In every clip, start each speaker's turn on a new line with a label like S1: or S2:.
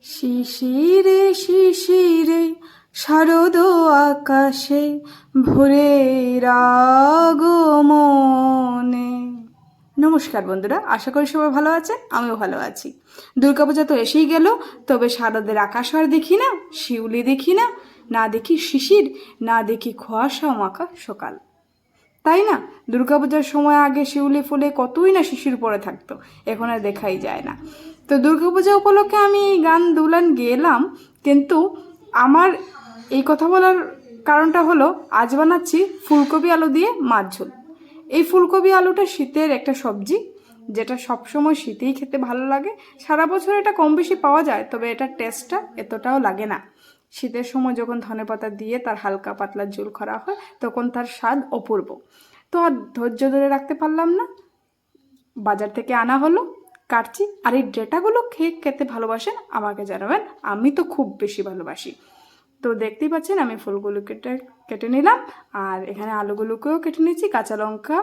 S1: শিশিরে শিশিরে শারদ আকাশে ভোরের আগমনে। নমস্কার বন্ধুরা, আশা করি সবাই ভালো আছেন, আমিও ভালো আছি। দুর্গাপূজা তো এসেই গেল, তবে শারদের আকাশ আর দেখি না, শিউলি দেখি না, না দেখি শিশির, না দেখি কুয়াশা মাখা সকাল। তাই না? দুর্গাপূজার সময় আগে শিউলি ফুলে কতই না শিশির পড়ে থাকতো, এখন আর দেখাই যায় না। তো দুর্গাপূজা উপলক্ষে আমি এই গান দুলান গেলাম, কিন্তু আমার এই কথা বলার কারণটা হলো আজ বানাচ্ছি ফুলকপি আলু দিয়ে মাছ ঝোল। এই ফুলকপি আলুটা শীতের একটা সবজি, যেটা সবসময় শীতেই খেতে ভালো লাগে। সারা বছর এটা কম বেশি পাওয়া যায়, তবে এটার টেস্টটা এতটাও লাগে না। শীতের সময় যখন ধনেপাতা দিয়ে তার হালকা পাতলা ঝোল করা হয়, তখন তার স্বাদ অপূর্ব। তো আর ধৈর্য ধরে রাখতে পারলাম না, বাজার থেকে আনা হলো, কাটছি। আর এই ডেটাগুলো খেতে ভালোবাসেন আমাকে জানাবেন, আমি তো খুব বেশি ভালোবাসি। তো দেখতেই পাচ্ছেন আমি ফুলগুলো কেটে নিলাম, আর এখানে আলুগুলোকেও কেটে নিচ্ছি, কাঁচা লঙ্কা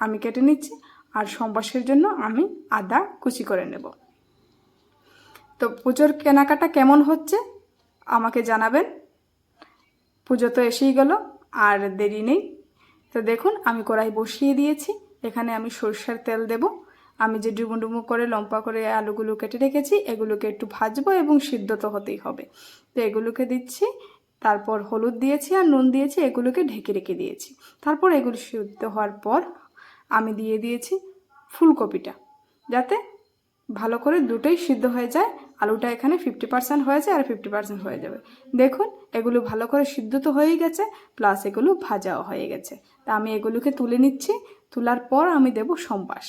S1: আমি কেটে নিচ্ছি, আর সম্বাসের জন্য আমি আদা কুচি করে নেব। তো পুজোর কেনাকাটা কেমন হচ্ছে আমাকে জানাবেন। পুজো তো এসেই গেল, আর দেরি নেই। তো দেখুন আমি কড়াই বসিয়ে দিয়েছি, এখানে আমি সরষের তেল দেব। আমি যে ডুমো ডুমো করে লম্বা করে আলুগুলো কেটে রেখেছি, এগুলোকে একটু ভাজবো এবং সিদ্ধ তো হতেই হবে। তো এগুলোকে দিচ্ছি, তারপর হলুদ দিয়েছি আর নুন দিয়েছি, এগুলোকে ঢেকে রেখে দিয়েছি। তারপর এগুলো সিদ্ধ হওয়ার পর আমি দিয়ে দিয়েছি ফুলকপিটা, যাতে ভালো করে দুটোই সিদ্ধ হয়ে যায়। আলুটা এখানে 50% হয়েছে আর 50% হয়ে যাবে। দেখুন এগুলো ভালো করে সিদ্ধ তো হয়েই গেছে, প্লাস এগুলো ভাজাও হয়ে গেছে। তা আমি এগুলোকে তুলে নিচ্ছি, তোলার পর আমি দেব সম্বাস।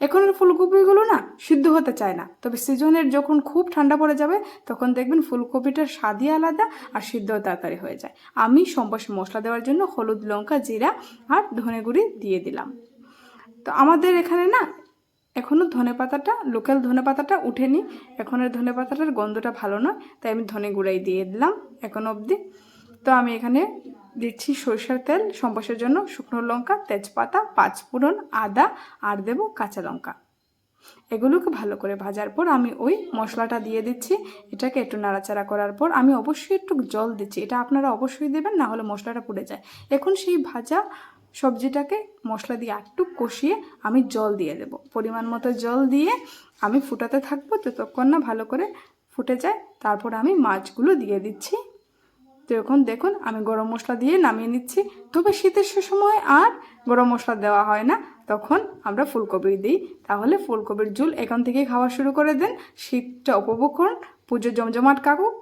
S1: এখনের ফুলকপিগুলো না সিদ্ধ হতে চায় না, তবে সিজনের যখন খুব ঠান্ডা পড়ে যাবে তখন দেখবেন ফুলকপিটার স্বাদই আলাদা আর সিদ্ধ তাড়াতাড়ি হয়ে যায়। আমি সম্বাস মশলা দেওয়ার জন্য হলুদ, লঙ্কা, জিরা আর ধনে গুঁড়ি দিয়ে দিলাম। তো আমাদের এখানে না এখনও ধনেপাতাটা, লোকাল ধনেপাতাটা উঠেনি, এখনের ধনেপাতাটার গন্ধটা ভালো নয়, তাই আমি ধনে গুঁড়াই দিয়ে দিলাম এখন অবধি। তো আমি এখানে দিচ্ছি সরষের তেল সম্বাসের জন্য, শুকনো লঙ্কা, তেজপাতা, পাঁচফোড়ন, আদা আর দেব কাঁচা লঙ্কা। এগুলোকে ভালো করে ভাজার পর আমি ওই মশলাটা দিয়ে দিচ্ছি। এটাকে একটু নাড়াচাড়া করার পর আমি অবশ্যই একটু জল দিচ্ছি, এটা আপনারা অবশ্যই দেবেন, না হলে মশলাটা পুড়ে যায়। এখন সেই ভাজা সবজিটাকে মশলা দিয়ে একটু কষিয়ে আমি জল দিয়ে দেব, পরিমাণ মতো জল দিয়ে আমি ফুটাতে থাকবো যতক্ষণ না ভালো করে ফুটে যায়। তারপর আমি মাছগুলো দিয়ে দিচ্ছি। তো এখন দেখুন আমি গরম মশলা দিয়ে নামিয়ে নিচ্ছি। তবে শীতের সময় আর গরম মশলা দেওয়া হয় না, তখন আমরা ফুলকপি দিই। তাহলে ফুলকপির ঝোল এখন থেকেই খাওয়া শুরু করে দেন, শীতটা উপভোগ করুন, পুজো জমজমাট কাকুক।